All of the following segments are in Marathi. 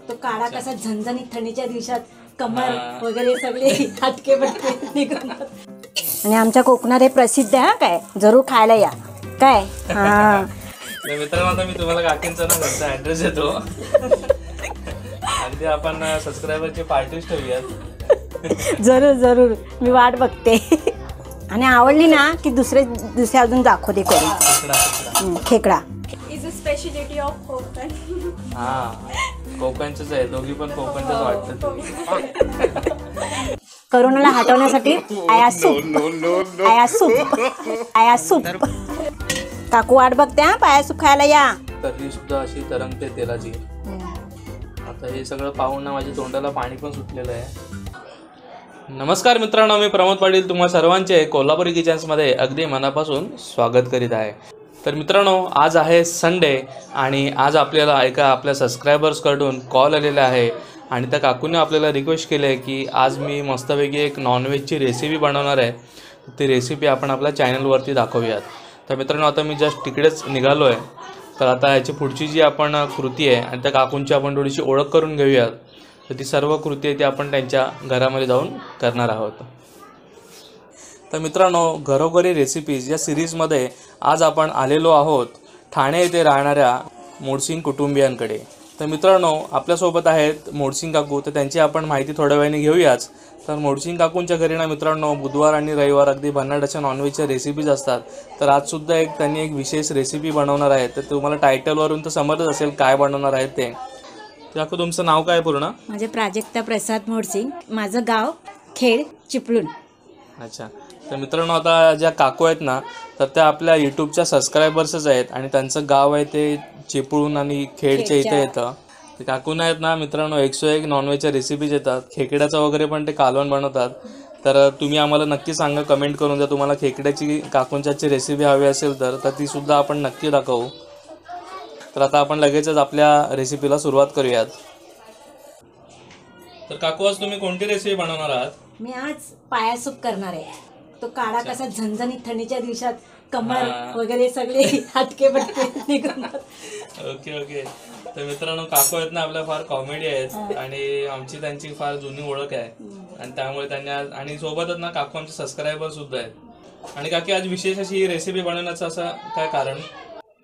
तो काढा कसा झणझणीत थंडीच्या दिवसात कमर वगैरे सगळे हटके बटके निघतात. आणि आमच्या कोकणात हे प्रसिद्ध आहे. काय जरूर खायला या काय. हा मित्रांनो, आता मी तुम्हाला काकींचा ना घरचा ऍड्रेस देतो. अगदी आपण सबस्क्रायबरची पार्टीच ठेवूयात. जरूर जरूर मी वाट बघते. आणि आवडली ना की दुसरे अजून दाखवते करून. खेकडा is a speciality of Konkan. हा कोकणचंच आहे, दोघी पण कोकणचंच वाटतं. करोनाला हटवण्यासाठी आया सूप काकू वाट बघते. हा पाया सूप खायला या. तरी सुद्धा अशी तरंगते तेलाची. आता हे सगळं पाहून ना माझ्या तोंडाला पाणी पण सुटलेलं आहे. नमस्कार मित्रांनो, मी प्रमोद पाटील तुम्हा सर्वांचे कोल्हापुरी किचन्समध्ये अगदी मनापासून स्वागत करीत आहे. तर मित्रांनो, आज आहे संडे आणि आज आपल्याला एका आपल्या सबस्क्रायबर्सकडून कॉल आलेला आहे आणि त्या काकूने आपल्याला रिक्वेस्ट केली आहे की आज मी मस्तपैकी एक नॉनव्हेजची रेसिपी बनवणार आहे. ती रेसिपी आपण आपल्या चॅनलवरती दाखवूयात. तर मित्रांनो, आता मी जस्ट तिकडेच निघालो आहे. तर आता याची पुढची जी आपण कृती आहे आणि त्या काकूंची आपण थोडीशी ओळख करून घेऊयात. तर ती सर्व कृती आहे ती आपण त्यांच्या घरामध्ये जाऊन करणार आहोत. तर मित्रांनो, घरोघरी रेसिपीज या सिरीजमध्ये आज आपण आलेलो आहोत ठाणे येथे राहणाऱ्या मोडसिंग कुटुंबियांकडे. तर मित्रांनो, आपल्यासोबत आहेत मोडसिंग काकू. तर त्यांची आपण माहिती थोड्या वेळाने घेऊयाच. तर मोडसिंग काकूंच्या घरी ना मित्रांनो, बुधवार आणि रविवार अगदी भन्नाट अशा नॉनव्हेजच्या रेसिपीज असतात. तर आजसुद्धा त्यांनी एक विशेष रेसिपी बनवणार आहे. तर तुम्हाला टायटलवरून तर समजत असेल काय बनवणार आहेत ते. काकू, तुमचं नाव काय पूर्ण? माझे प्राजक्ता प्रसाद मोडसिंग. माझं गाव खेड चिपळूण. अच्छा. तर मित्रांनो, आता ज्या काकू आहेत ना, तर त्या आपल्या यूट्यूबच्या सबस्क्रायबर्सच आहेत आणि त्यांचं गाव आहे ते चिपळूण आणि खेडच्या इथे येतं. ते काकून आहेत ना मित्रांनो, 101 नॉनव्हेजच्या रेसिपीज येतात. खेकड्याचं वगैरे पण ते कालवण बनवतात. तर तुम्ही आम्हाला नक्की सांगा कमेंट करून, जर तुम्हाला खेकड्याची काकूंच्याची रेसिपी हवी असेल तर ती सुद्धा आपण नक्की दाखवू. तर आता आपण लगेचच आपल्या रेसिपीला सुरुवात करूयात. तर काकू, आज तुम्ही कोणती रेसिपी बनवणार आहात? मी आज पाया सूप करणार आहे. तो काढा कसा झणझणीत थंडीच्या दिवसात कमर वगैरे सगळे हटके बटके निघतात. Okay okay. तर मित्रांनो, काकू आहेत ना आपल्या फार कॉमेडी आहेत आणि आमची त्यांची फार जुनी ओळख आहे आणि त्यामुळे त्यांनी आज आणि सोबतच ना काकू आमचे सबस्क्रायबर सुद्धा आहेत. आणि काकी, आज विशेष अशी ही रेसिपी बनवण्याचं असं काय कारण?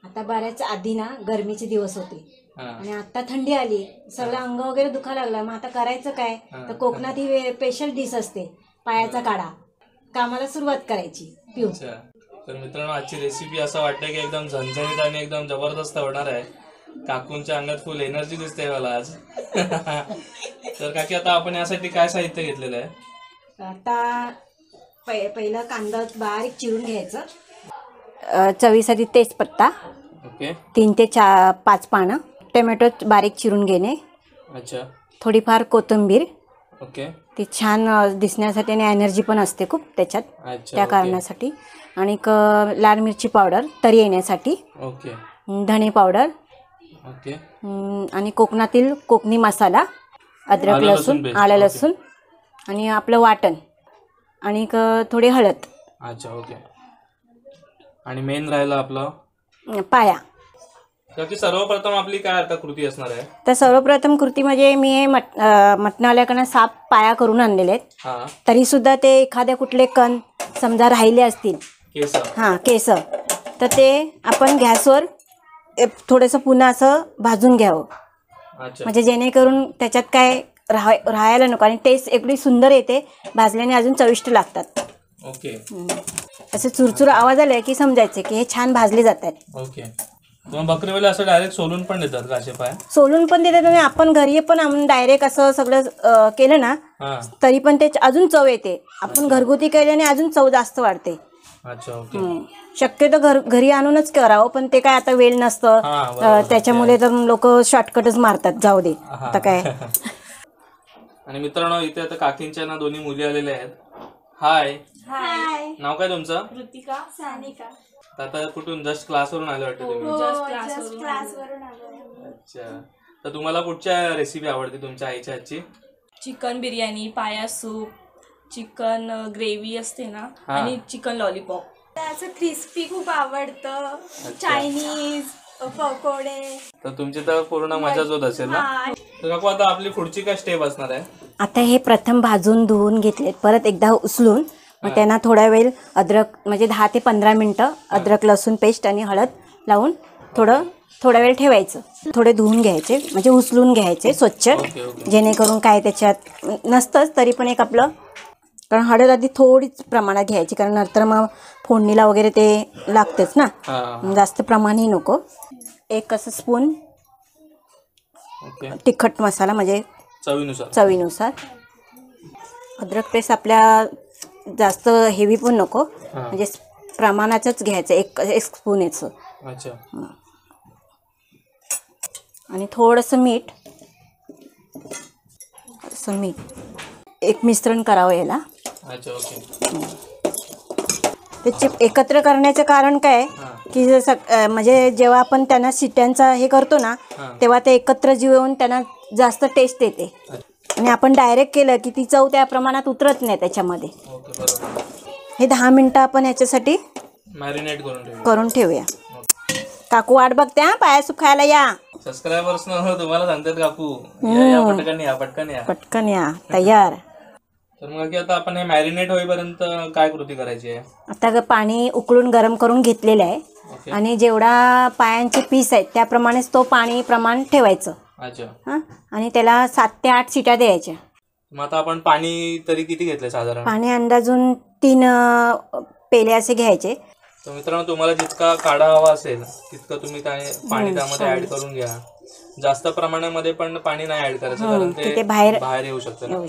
आता बऱ्याच आधी ना गरमीचे दिवस होते आणि आता थंडी आली, सगळं अंग वगैरे दुखा लागला. मग आता करायचं काय? तर कोकणात ही स्पेशल डिश असते पायाचा काढा. कामाला सुरुवात करायची पिऊ. तर मित्रांनो, आजची रेसिपी असं वाटतं की एकदम झणझणीत आणि एकदम जबरदस्त होणार आहे. काकूंच्या अंगात फुल एनर्जी दिसते मला आज. तर काकी, आता आपण यासाठी काय साहित्य घेतलेलं आहे? आता पहिलं कांदा बारीक चिरून घ्यायचं. चवीसाठी तेजपत्ता, ओके, 3 ते 5 पानं. टोमॅटो बारीक चिरून घेणे. अच्छा. थोडीफार कोथिंबीर. ओके. ती छान दिसण्यासाठी आणि एनर्जी पण असते खूप त्याच्यात, त्या कारणासाठी. आणि लाल मिरची पावडर तरी येण्यासाठी. ओके. धणे पावडर. ओके. आणि कोकणातील कोकणी मसाला, अद्रक लसूण, आलं लसूण आणि आपलं वाटण आणि थोडी हळद. अच्छा. ओके. आणि मेन राहिला आपलं पाया. तर सर्वप्रथम आपली काय आता कृती असणार आहे? तर सर्वप्रथम कृती म्हणजे मी हे मटणावाल्याकडनं साप पाया करून आणलेले आहेत. तरी सुद्धा ते एखाद्या कुठले कण समजा राहिले असतील, केस, तर ते आपण गॅसवर थोडंसं पुन्हा असं भाजून घ्यावं. म्हणजे जेणेकरून त्याच्यात काय राहायला नको आणि टेस्ट एवढी सुंदर येते. भाजल्याने अजून चविष्ट लागतात. ओके. असं चुरचुर आवाज आलाय की समजायचे की हे छान भाजले जातात. ओके. बकरीवाले असं डायरेक्ट सोलून पण देतात का असे पाय? सोलून पण देतात आणि आपण घरी पण आणून डायरेक्ट असं सगळं केलं ना तरी पण ते अजून चव येते. आपण घरगुती केल्याने अजून चव जास्त वाढते. अच्छा. ओके. शक्यतो घरी आणूनच करावं, पण ते काय आता वेळ नसतं त्याच्यामुळे तर लोक शॉर्टकटच मारतात. जाऊ दे आता काय. आणि मित्रांनो, इथे आता काकींच्या ना दोन्ही मुली आलेल्या आहेत. हाय. हाय. नाव काय तुमचं? कृतिका. सानिका. आता कुठून? जस्ट क्लासवरून आले वाटतं तुम्ही? जस्ट क्लासवरून आलो. अच्छा. तर तुम्हाला कुठच्या रेसिपी आवडते तुमच्या आईच्या हातची? चिकन बिर्याणी, पाया सूप, चिकन ग्रेव्ही असते ना, आणि चिकन लॉलीपॉप. असं क्रिस्पी खूप आवडतं. चायनीज, पकोडे. तर तुमची तर पूर्ण मजाच होत असेल ना. तर काकू आता आपली पुढची काय स्टेप असणार आहे? आता हे प्रथम भाजून धुवून घेतलेत, परत एकदा उचलून मग त्यांना थोडा वेळ अद्रक म्हणजे 10 ते 15 मिनटं अद्रक लसूण पेस्ट आणि हळद लावून थोडा वेळ ठेवायचं. थोडे धुवून घ्यायचे म्हणजे उचलून घ्यायचे स्वच्छ, जेणेकरून काय त्याच्यात नसतंच तरी पण एक आपलं, कारण हळद आधी थोडीच प्रमाणात घ्यायची कारण नंतर मग फोडणीला वगैरे ते लागतेच ना, जास्त प्रमाणही नको. एक असं स्पून तिखट मसाला म्हणजे चवीनुसार. अद्रक पेस्ट आपल्या जास्त हेवी पण नको, म्हणजे प्रमाणाचंच घ्यायचं, एक स्पून याचं. आणि थोडंसं मीठ, एक मिश्रण करावं याला. त्याचे एकत्र करण्याचं कारण काय की म्हणजे जेव्हा आपण त्यांना शिट्यांचा हे करतो ना तेव्हा ते एकत्र जेवून त्यांना जास्त टेस्ट येते, आणि आपण डायरेक्ट केलं की ती चव त्या प्रमाणात उतरत नाही त्याच्यामध्ये. हे 10 मिनटं आपण याच्यासाठी मॅरिनेट करून ठेवूया. काकू वाट बघते हा, पायासूप खायला या. सबस्क्रायबर्स तुम्हाला सांगतात काकू पटकन या तयार. तर मग आता आपण हे मॅरिनेट होईपर्यंत काय कृती करायची आहे? आता पाणी उकळून गरम करून घेतलेलं आहे आणि जेवढा पायांचे पीस आहेत त्याप्रमाणेच तो पाणी प्रमाण ठेवायचं. हां, आणि त्याला 7 ते 8 शिट्या द्यायच्या. मग आता आपण पाणी तरी किती घेतलंय साधारण? पाणी अंदाजून 3 पेले असे घ्यायचे. तर मित्रांनो, तुम्हाला जितका काढा हवा असेल तितकं तुम्ही काय पाणी त्यामध्ये ऍड करून घ्या. जास्त प्रमाणामध्ये पण पाणी नाही ऍड करायचं कारण ते बाहेर येऊ शकतं.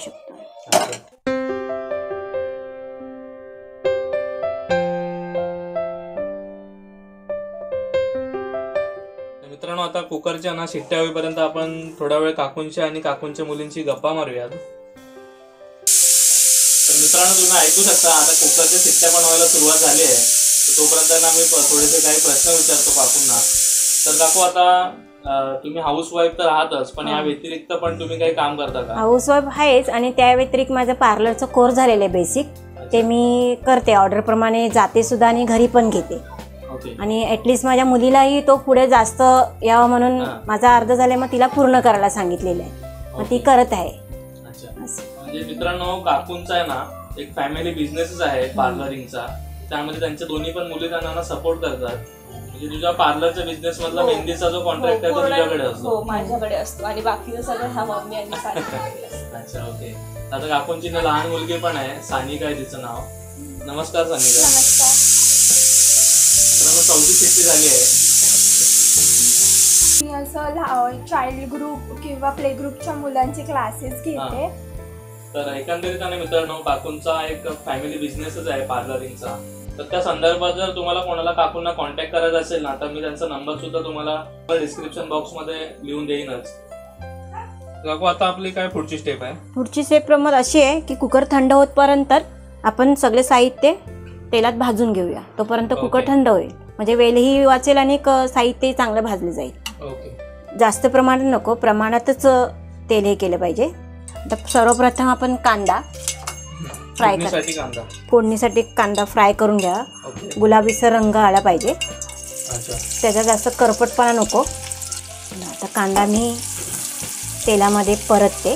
मित्रांनो, आता कुकरच्या ना शिट्ट्या होईपर्यंत आपण थोडा वेळ काकूंच्या आणि काकूंच्या मुलींची गप्पा मारूयात. तर मित्रांनो, तुम्ही ऐकू शकता आता कुकरच्या शिट्ट्या पण व्हायला सुरुवात झाली आहे. तोपर्यंत ना मी थोडेसे काही प्रश्न विचारतो काकूंना. तर काकू, आता तुम्ही हाऊस वाईफ तर आहातच, पण या व्यतिरिक्त पण तुम्ही काही काम करता का? हाऊस वाईफ आहेच, आणि त्या व्यतिरिक्त माझं पार्लरचं कोर्स झालेलं आहे बेसिक, ते मी करते. ऑर्डर प्रमाणे जाते सुद्धा आणि घरी पण घेते. आणि ऍटलिस्ट माझ्या मुलीलाही तो पुढे जास्त यावं म्हणून माझा अर्ध झाले मग तिला पूर्ण करायला सांगितलेलं आहे, मग ती करत आहे. म्हणजे मित्रांनो, काकूंचा आहे ना एक फॅमिली बिझनेसच आहे पार्लरिंगचा. त्यामध्ये त्यांच्या दोन्ही पण मुली त्यांना सपोर्ट करतात. म्हणजे तुझ्या पार्लरच्या बिझनेस मधला मेहंदीचा जो कॉन्ट्रॅक्ट आहे तो तुझ्याकडे असतो? माझ्याकडे असतो, आणि बाकीचं सगळं हा मम्मी आणि अच्छा, ओके. आता काकूंची ना लहान मुलगी पण आहे, सानिका आहे तिचं नाव. नमस्कार सानिका. नमस्कार. चौथी शिट्टी झाली आहे. मी असं चाइल्ड ग्रुप किंवा प्ले ग्रुपच्या मुलांचे क्लासेस घेते. तर एकंदरीत मित्रांनो, काकूंचा एक फॅमिली बिझनेसच आहे पार्लरिंगचा. तर त्या संदर्भात जर तुम्हाला कोणाला काकूंना कॉन्टॅक्ट करायचा असेल ना, तर मी त्यांचा नंबर सुद्धा तुम्हाला डिस्क्रिप्शन बॉक्स मध्ये लिहून देईनच. काकू, आता आपली काय पुढची स्टेप आहे? पुढची स्टेप प्रमाण अशी आहे की कुकर थंड होतपर्यंत आपण सगळे साहित्य तेलात भाजून घेऊया. तोपर्यंत कुकर थंड होईल, म्हणजे वेलही वाचेल आणि साहित्य चांगलं भाजलं जाईल. जास्त प्रमाणात नको, प्रमाणातच तेल हे केलं पाहिजे. तर सर्वप्रथम आपण कांदा फ्राय करा. फोडणीसाठी कांदा फ्राय करून घ्या. गुलाबीचा रंग आला पाहिजे, त्याचा जास्त करपटपणा नको. आता कांदा मी तेलामध्ये परतते.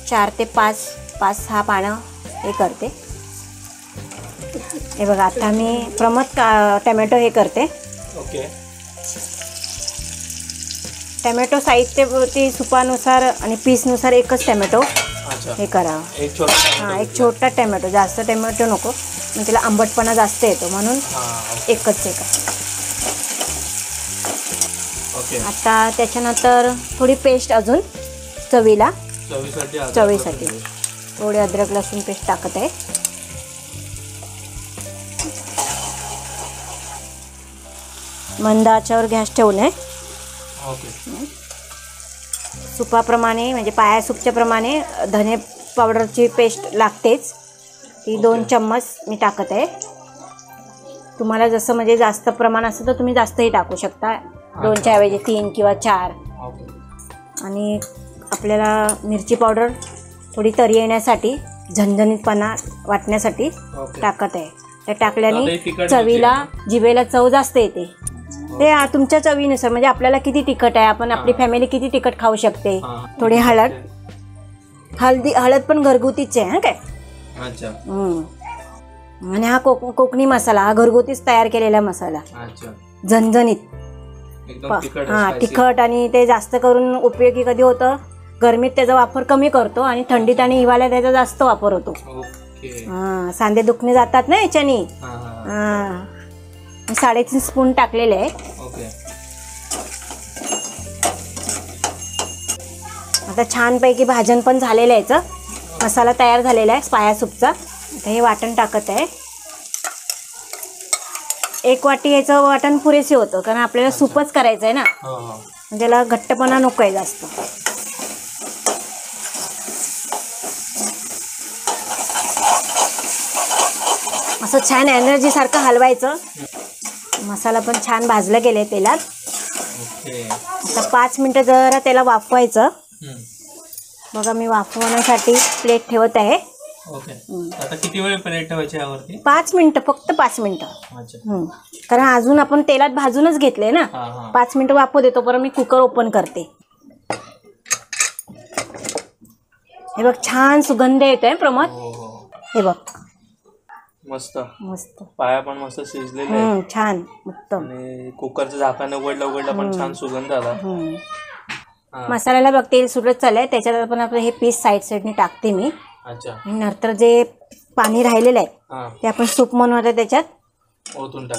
4 ते 5-6 पानं हे करते. हे बघा, आता मी प्रमथ टमॅटो हे करते. टमॅटो साहित्य ती सुपानुसार आणि पीसनुसार एकच टमॅटो हे करावं. एक छोटा टमॅटो, जास्त टमॅटो नको, मग तिला आंबटपणा जास्त येतो, म्हणून एकच एक. आता त्याच्यानंतर थोडी पेस्ट अजून चवीसाठी थोडी अद्रक लसूण पेस्ट टाकत आहे. मंद आचेवर गॅस ठेवणे. सुपाप्रमाणे म्हणजे पाया सूपच्या प्रमाणे धने पावडरची पेस्ट लागतेच, ती 2 चम्मच मी टाकत आहे. तुम्हाला जसं म्हणजे जास्त प्रमाण असेल तर तुम्ही जास्तही टाकू शकता, 2च्या ऐवजी 3 किंवा 4. आणि आपल्याला मिरची पावडर थोडी तरी येण्यासाठी, झणझणीतपणा वाटण्यासाठी टाकत आहे. त्या टाकल्याने चवीला जिभेला चव जास्त येते. ते तुमच्या चवीनुसार, म्हणजे आपल्याला किती तिखट आहे, आपण आपली फॅमिली किती तिखट खाऊ शकते. थोडी हळद पण घरगुतीच आहे. काय अच्छा. आणि हा कोकणी मसाला, हा घरगुतीच तयार केलेला मसाला, झणझणीत. तिखट, आणि ते जास्त करून उपयोगी कधी होतं, गरमीत त्याचा वापर कमी करतो आणि थंडीत आणि हिवाळ्यात त्याचा जास्त वापर होतो. सांधे दुखणे जातात ना याच्यानी. 3.5 स्पून टाकलेले आहे. आता छानपैकी भाजन पण झालेलं आहे, याचं मसाला तयार झालेला आहे पाया सूपचा. आता हे वाटण टाकत आहे. 1 वाटी याचं वाटण पुरेसे होतं, कारण आपल्याला सूपच करायचं आहे ना, त्याला घट्टपणा नको आहे जास्त. असं छान एनर्जी सारखं हलवायचं. मसाला पण छान भाजला गेले तेलात. आता 5 मिनिटं जरा त्याला वाफवायचं. बघा मी वाफवण्यासाठी प्लेट ठेवत आहे. आता किती वेळ प्लेट ठेवायची यावरती? 5 मिनिटं, फक्त 5 मिनिटं. कारण अजून आपण तेलात भाजूनच घेतले ना. 5 मिनिटं वाफवू देतो, परत मी कुकर ओपन करते. हे बघ छान सुगंध येतोय प्रमोद. हे बघ मस्त मस्त, पाया पण मस्त शिजलेले, छान उत्तम. आणि कुकरचं झाकण उघडला पण छान सुगंध आला. मसाल्याला बघ तेल सुटत चाललंय, त्याच्यात पण आपलं हे पीस साईडने टाकते मी. अच्छा. आणि नंतर जे पाणी राहिलेलं आहे ते आपण सूप म्हणून आता त्याच्यात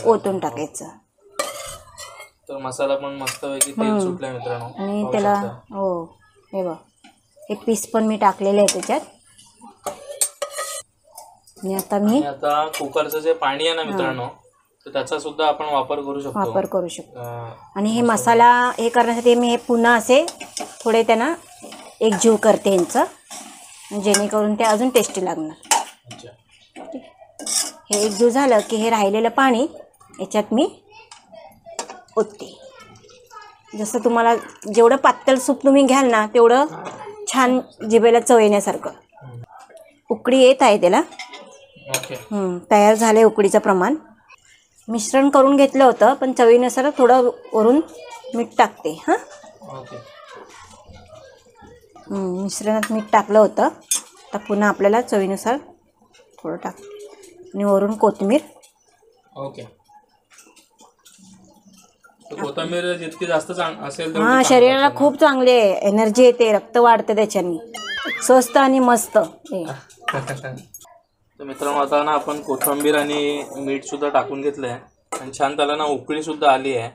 ओतून टाकायचं. तर मसाला पण मस्त पैकी तेल सुटलाय मित्रांनो. आणि त्याला हे बघ हे पीस पण मी टाकलेले आहे त्याच्यात. आणि आता कुकरचं जे पाणी आहे ना मित्रांनो, तर त्याचा सुद्धा आपण वापर करू शकतो. आणि हे मसाला हे करण्यासाठी मी हे पुन्हा असे थोडे त्यांना एकजीव करते यांचं, जेणेकरून ते अजून टेस्टी लागणार. हे एकजीव झालं की हे राहिलेलं पाणी याच्यात मी ओतते. जसं तुम्हाला जेवढं पातळ सूप तुम्ही घ्याल ना, तेवढं छान जिभेला चव येण्यासारखं. उकळी येत आहे त्याला. तयार झाले उकडीचं प्रमाण. मिश्रण करून घेतलं होतं, पण चवीनुसार थोडं वरून मीठ टाकते. मिश्रणात मीठ टाकलं होतं, आता पुन्हा आपल्याला चवीनुसार थोडं टाक, आणि वरून कोथिंबीर. कोथिंबीर जितकी जास्त असेल शरीराला खूप चांगली आहे, एनर्जी येते, रक्त वाढते त्याच्यानी. स्वस्त आणि मस्त. तर मित्रांनो आता ना आपण कोथिंबीर आणि मीठ सुद्धा टाकून घेतलंय, आणि छान त्याला ना उकळी सुद्धा आली आहे.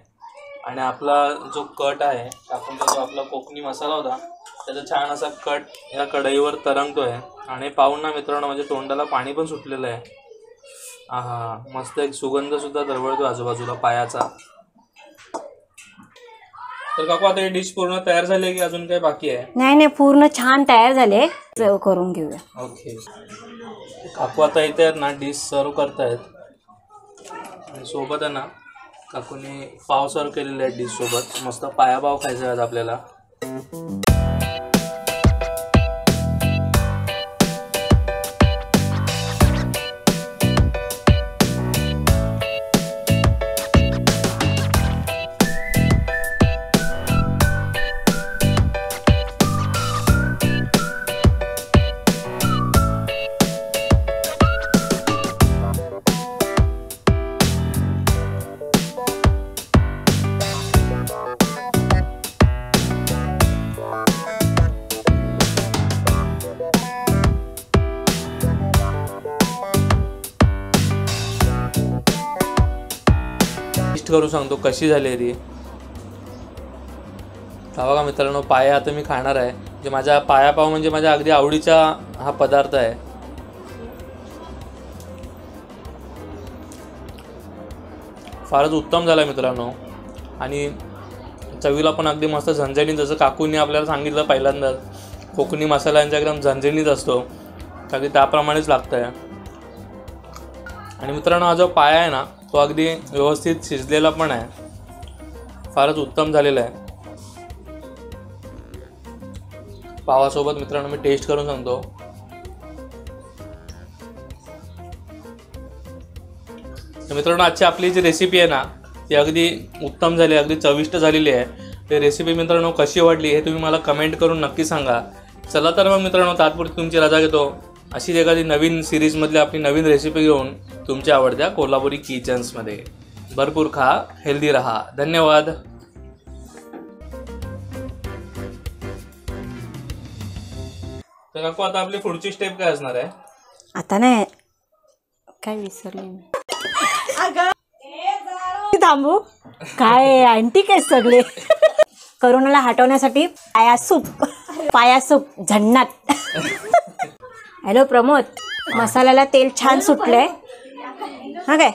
आणि आपला जो कट आहे टाकून, जो आपला कोकणी मसाला होता, त्याचा छान असा कट या कढईवर तरंगतोय. आणि पाहून ना मित्रांनो म्हणजे तोंडाला पाणी पण सुटलेलं आहे. मस्त एक सुगंध सुद्धा दरवळतो आजूबाजूला पायाचा. तर काकू आता ही डिश पूर्ण तयार झाली आहे की अजून काही बाकी आहे? नाही, पूर्ण छान तयार झाले. सर्व करून घेऊया. ओके. काकू आता इथे आहेत ना डिश सर्व करतायत, आणि सोबत आहे ना काकूने पाव सर्व केलेले आहेत डिश सोबत. मस्त पाया पाव खायचा आहे आपल्याला. करून सांगतो कशी झाली ती. बघा मित्रांनो, पाया आता मी खाणार आहे. जे माझा पाया पाव म्हणजे माझ्या अगदी आवडीचा हा पदार्थ आहे. फारच उत्तम झाला मित्रांनो, आणि चवीला पण अगदी मस्त झणझणीत. जसं काकूंनी आपल्याला सांगितलं पहिल्यांदाच, कोकणी मसाला यांचा एकदम झणझणीत असतो, अगदी त्याप्रमाणेच लागतं आहे. आणि मित्रांनो हा जो पाया आहे ना, तो अगदी व्यवस्थित शिजलेला पण आहे, फारच उत्तम झालेला आहे. पावासोबत मित्रांनो मी टेस्ट करून सांगतो. तर मित्रांनो आजची आपली जी रेसिपी आहे ना, ती अगदी उत्तम झाली, अगदी चविष्ट झालेली आहे. ही रेसिपी मित्रांनो कशी वाटली हे तुम्ही मला कमेंट करून नक्की सांगा. चला तर मग मित्रांनो, तात्पुरती तुमची रजा घेतो. अशीच एखादी नवीन सिरीजमधली आपली नवीन रेसिपी घेऊन तुमच्या आवडत्या कोल्हापुरी किचन्समध्ये. भरपूर खा, हेल्दी रहा. धन्यवाद. तर काकू, आता आपली पुढची स्टेप काय असणार आहे? आता नाही काय विसरले मी. थांबू काय आंटी काय सगळे. करोनाला हटवण्यासाठी पाया सूप झन्नाट. हॅलो प्रमोद, मसाल्याला तेल छान सुटलंय. हा काय,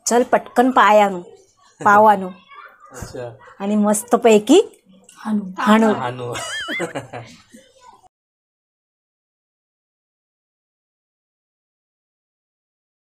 चल पटकन पाव आणू अच्छा, आणि मस्तपैकी हाणू. हानू.